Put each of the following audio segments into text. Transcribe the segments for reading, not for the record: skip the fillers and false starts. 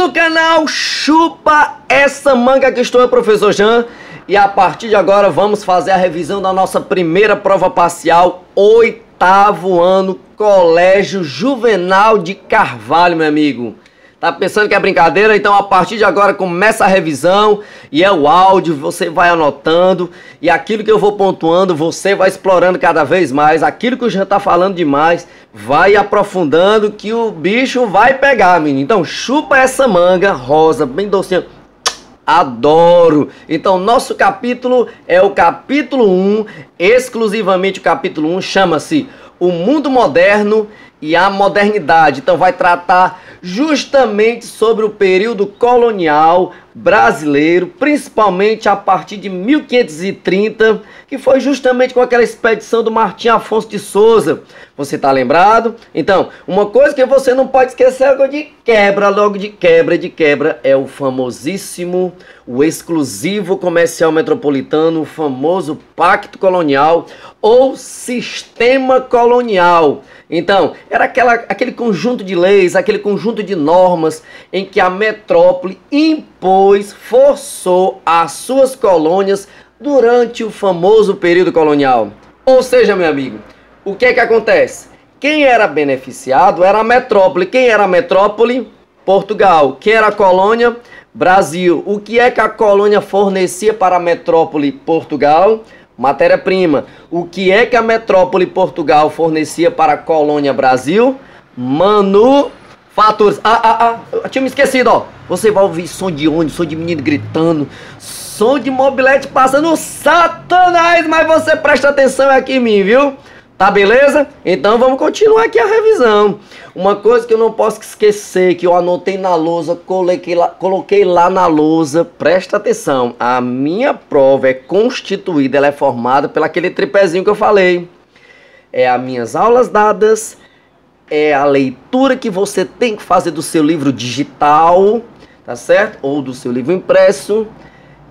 do canal Chupa Essa Manga, que estou eu, professor Jean, e a partir de agora vamos fazer a revisão da nossa primeira prova parcial, 8º ano, Colégio Juvenal de Carvalho, meu amigo. Tá pensando que é brincadeira? Então a partir de agora começa a revisão e é o áudio, você vai anotando e aquilo que eu vou pontuando, você vai explorando cada vez mais. Aquilo que o Jean tá falando demais, vai aprofundando que o bicho vai pegar, menino. Então chupa essa manga rosa, bem docinha. Adoro! Então nosso capítulo é o capítulo 1, exclusivamente o capítulo 1, chama-se O Mundo Moderno e a Modernidade. Então vai tratar justamente sobre o período colonial brasileiro, principalmente a partir de 1530, que foi justamente com aquela expedição do Martim Afonso de Souza. Você tá lembrado? Então, uma coisa que você não pode esquecer logo de quebra, é o famosíssimo, o exclusivo comercial metropolitano, o famoso Pacto Colonial ou Sistema Colonial. Então, era aquele conjunto de leis, aquele conjunto de normas em que a metrópole impôs, forçou as suas colônias durante o famoso período colonial. Ou seja, meu amigo, o que é que acontece? Quem era beneficiado era a metrópole. Quem era a metrópole? Portugal. Quem era a colônia? Brasil. O que é que a colônia fornecia para a metrópole Portugal? Matéria-prima. O que é que a metrópole Portugal fornecia para a colônia Brasil? Manufaturas. Eu tinha me esquecido, ó. Você vai ouvir som de ônibus, som de menino gritando, som de mobilete passando, satanás, mas você presta atenção aqui em mim, viu? Tá beleza? Então vamos continuar aqui a revisão. Uma coisa que eu não posso esquecer, que eu anotei na lousa, coloquei lá na lousa, presta atenção. A minha prova é constituída, ela é formada pelo aquele tripézinho que eu falei. É as minhas aulas dadas, é a leitura que você tem que fazer do seu livro digital, tá certo? Ou do seu livro impresso.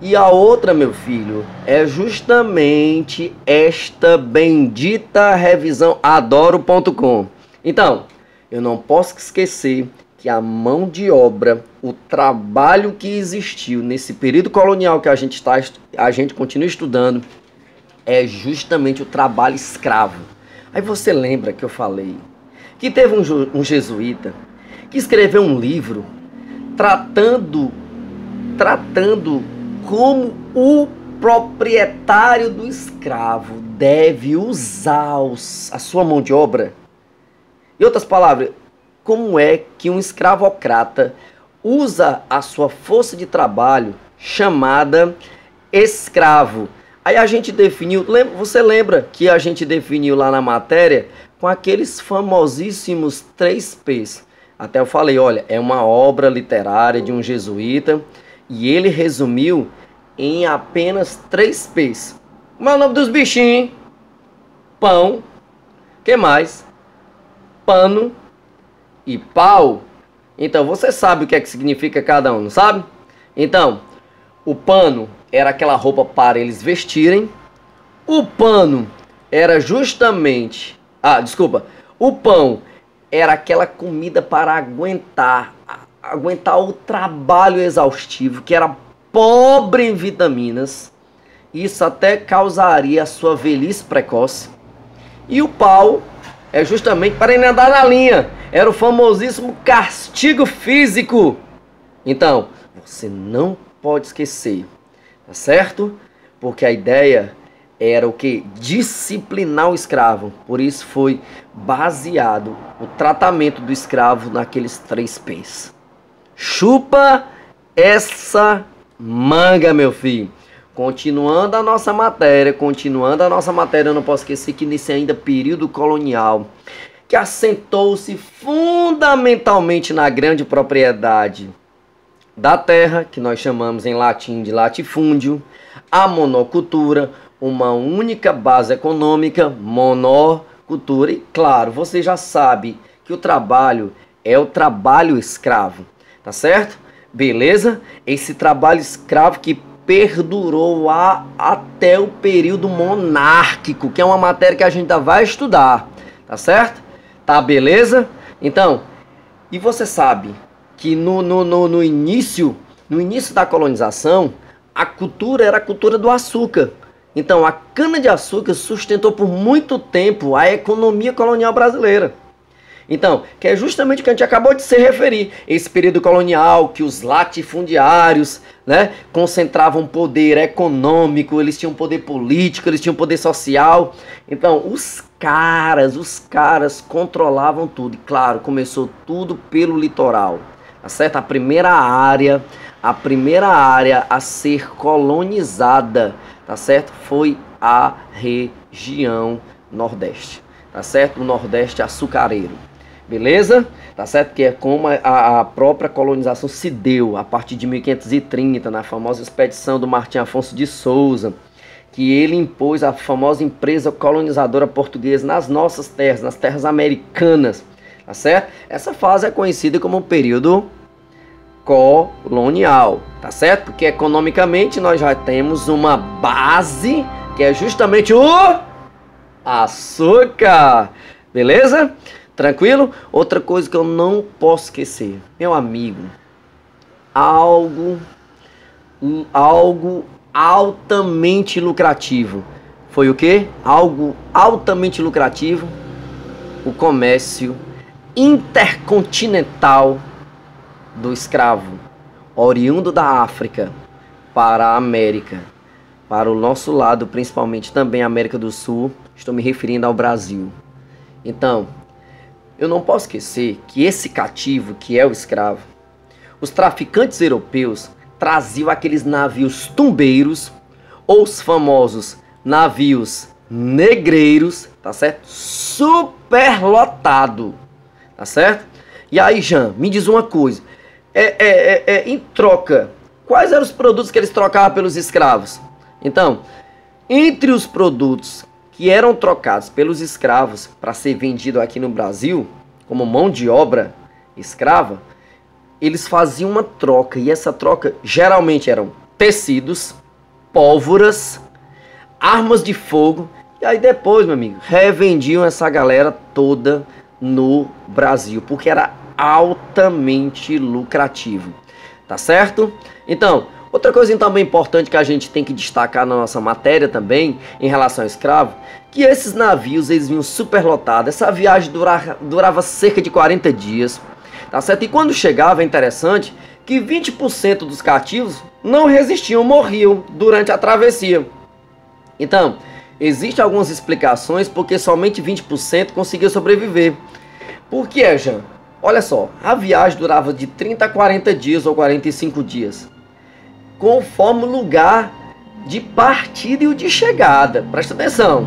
E a outra, meu filho, é justamente esta bendita revisão adoro.com. Então, eu não posso esquecer que a mão de obra, o trabalho que existiu nesse período colonial que a gente continua estudando, é justamente o trabalho escravo. Aí você lembra que eu falei que teve um jesuíta que escreveu um livro tratando como o proprietário do escravo deve usar a sua mão de obra. Em outras palavras, como é que um escravocrata usa a sua força de trabalho chamada escravo. Aí a gente definiu, você lembra que a gente definiu lá na matéria com aqueles famosíssimos 3 P's. Até eu falei, olha, é uma obra literária de um jesuíta e ele resumiu em apenas 3 P's. Como é o nome dos bichinhos? Pão, que mais? Pano e pau. Então você sabe o que é que significa cada um, não sabe? Então, o pano era aquela roupa para eles vestirem. O pano era justamente... o pão era aquela comida para aguentar o trabalho exaustivo, que era pobre em vitaminas. Isso até causaria a sua velhice precoce. E o pau é justamente para ele andar na linha. Era o famosíssimo castigo físico. Então, você não pode esquecer, tá certo? Porque a ideia era o que? Disciplinar o escravo. Por isso foi baseado o tratamento do escravo naqueles 3 P's. Chupa essa manga, meu filho. Continuando a nossa matéria, eu não posso esquecer que nesse ainda período colonial, que assentou-se fundamentalmente na grande propriedade da terra, que nós chamamos em latim de latifúndio, a monocultura, uma única base econômica, monocultura. E claro, você já sabe que o trabalho é o trabalho escravo, tá certo? Beleza? Esse trabalho escravo que perdurou até o período monárquico, que é uma matéria que a gente ainda vai estudar, tá certo? Tá, beleza? Então, e você sabe que no início da colonização, a cultura era a cultura do açúcar. Então, a cana-de-açúcar sustentou por muito tempo a economia colonial brasileira. Então, que é justamente o que a gente acabou de se referir. Esse período colonial que os latifundiários, né, concentravam poder econômico, eles tinham poder político, eles tinham poder social. Então, os caras controlavam tudo. E claro, começou tudo pelo litoral. Tá certo? A primeira área a ser colonizada, tá certo? Foi a região Nordeste, tá certo? O Nordeste açucareiro, beleza? Tá certo? Que é como a própria colonização se deu a partir de 1530, na famosa expedição do Martim Afonso de Souza, que ele impôs a famosa empresa colonizadora portuguesa nas nossas terras, nas terras americanas, tá certo? Essa fase é conhecida como o período colonial, tá certo? Porque economicamente nós já temos uma base que é justamente o açúcar, beleza? Tranquilo? Outra coisa que eu não posso esquecer, meu amigo, algo altamente lucrativo. Foi o quê? Algo altamente lucrativo, o comércio intercontinental do escravo, oriundo da África para a América, para o nosso lado, principalmente também a América do Sul. Estou me referindo ao Brasil. Então, eu não posso esquecer que esse cativo, que é o escravo, os traficantes europeus traziam aqueles navios tumbeiros, ou os famosos navios negreiros, tá certo? Superlotado, tá certo? E aí, Jean, me diz uma coisa. Em troca, quais eram os produtos que eles trocavam pelos escravos? Então, entre os produtos que eram trocados pelos escravos para ser vendido aqui no Brasil, como mão de obra escrava, eles faziam uma troca, e essa troca geralmente eram tecidos, pólvoras, armas de fogo, e aí depois, meu amigo, revendiam essa galera toda no Brasil, porque era altamente lucrativo, tá certo? Então, outra coisa também importante que a gente tem que destacar na nossa matéria também, em relação ao escravo, que esses navios, eles vinham superlotados, essa viagem durava cerca de 40 dias, tá certo? E quando chegava, é interessante, que 20% dos cativos não resistiam, morriam durante a travessia. Então, existem algumas explicações porque somente 20% conseguiam sobreviver. Por que é, Jean? Olha só, a viagem durava de 30 a 40 dias ou 45 dias, conforme o lugar de partida e o de chegada. Presta atenção.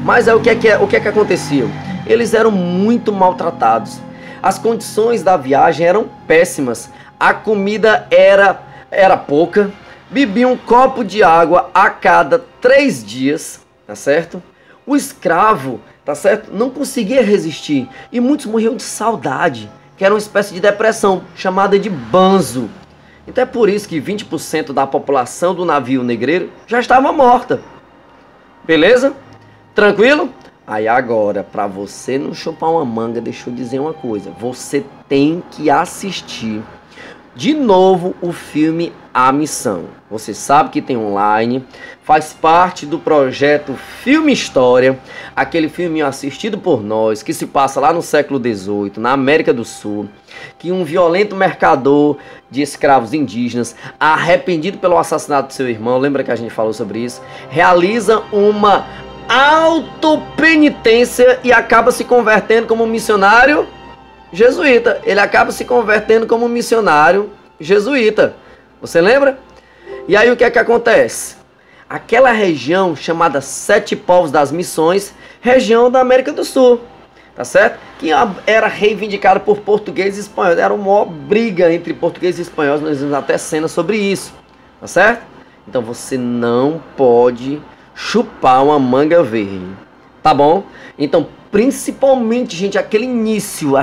Mas o que acontecia? Eles eram muito maltratados. As condições da viagem eram péssimas. A comida era pouca. Bebiam um copo de água a cada 3 dias, tá certo? O escravo, tá certo, não conseguia resistir, e muitos morriam de saudade, que era uma espécie de depressão, chamada de banzo. Então é por isso que 20% da população do navio negreiro já estava morta. Beleza? Tranquilo? Aí agora, para você não chupar uma manga, deixa eu dizer uma coisa. Você tem que assistir de novo o filme A Missão. Você sabe que tem online, faz parte do projeto Filme História, aquele filme assistido por nós, que se passa lá no século XVIII, na América do Sul, que um violento mercador de escravos indígenas, arrependido pelo assassinato de seu irmão, lembra que a gente falou sobre isso, realiza uma autopenitência e acaba se convertendo como missionário jesuíta. Ele acaba se convertendo como missionário jesuíta. Você lembra? E aí o que é que acontece? Aquela região chamada Sete Povos das Missões, região da América do Sul, tá certo? Que era reivindicada por portugueses e espanhóis. Era uma maior briga entre portugueses e espanhóis, nós vimos até cena sobre isso, tá certo? Então você não pode chupar uma manga verde, tá bom? Então, principalmente, gente, aquele início,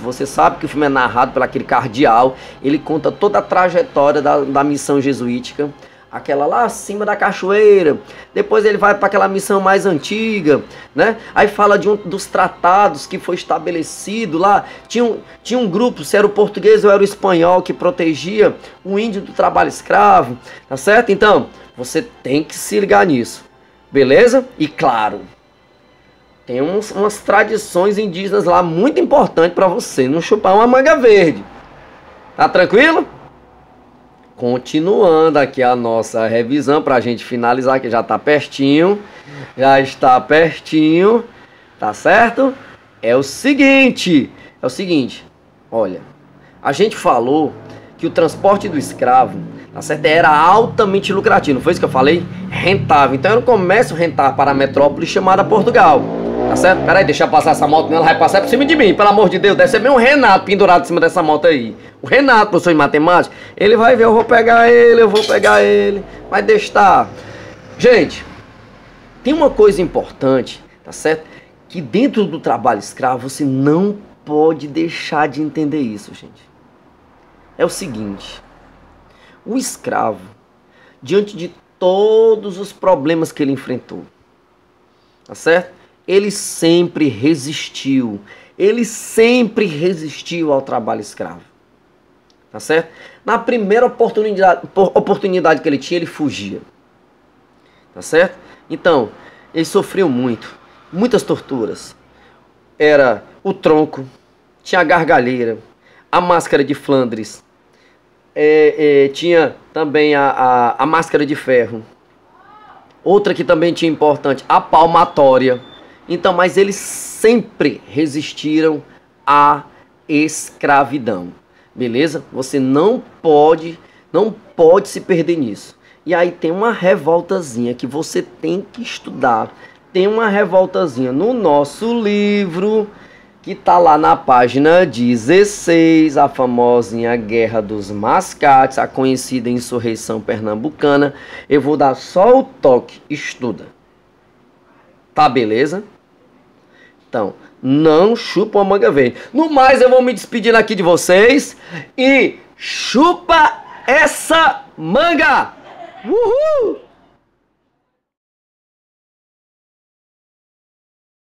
você sabe que o filme é narrado por aquele cardeal, ele conta toda a trajetória da missão jesuítica aquela lá acima da cachoeira. Depois ele vai para aquela missão mais antiga, né? Aí fala de dos tratados que foi estabelecido lá. Tinha um grupo, se era o português ou era o espanhol, que protegia o índio do trabalho escravo, tá certo? Então, você tem que se ligar nisso, beleza? E claro, tem umas tradições indígenas lá muito importantes para você não chupar uma manga verde. Tá tranquilo? Continuando aqui a nossa revisão para a gente finalizar, que já está pertinho. Já está pertinho. Tá certo? É o seguinte, olha, a gente falou que o transporte do escravo, tá certo, era altamente lucrativo, não foi isso que eu falei? Rentável. Então era um comércio rentável para a metrópole chamada Portugal. Tá certo? Peraí, deixa eu passar essa moto, ela vai passar por cima de mim, pelo amor de Deus. Deve ser bem um Renato pendurado em cima dessa moto aí. O Renato, professor de matemática, ele vai ver, eu vou pegar ele, mas deixa estar. Gente, tem uma coisa importante, tá certo? Que dentro do trabalho escravo você não pode deixar de entender isso, gente. É o seguinte, o escravo, diante de todos os problemas que ele enfrentou, tá certo? Ele sempre resistiu ao trabalho escravo, tá certo? Na primeira oportunidade que ele tinha, ele fugia, tá certo? Então, ele sofreu muitas torturas. Era o tronco, tinha a gargalheira, a máscara de Flandres, tinha também a máscara de ferro. Outra que também tinha importante, a palmatória. Então, mas eles sempre resistiram à escravidão, beleza? Você não pode se perder nisso. E aí tem uma revoltazinha que você tem que estudar. Tem uma revoltazinha no nosso livro, que tá lá na página 16, a famosinha Guerra dos Mascates, a conhecida insurreição pernambucana. Eu vou dar só o toque, estuda. Tá, beleza? Então, não chupa uma manga verde. No mais, eu vou me despedindo aqui de vocês. E chupa essa manga! Uhul!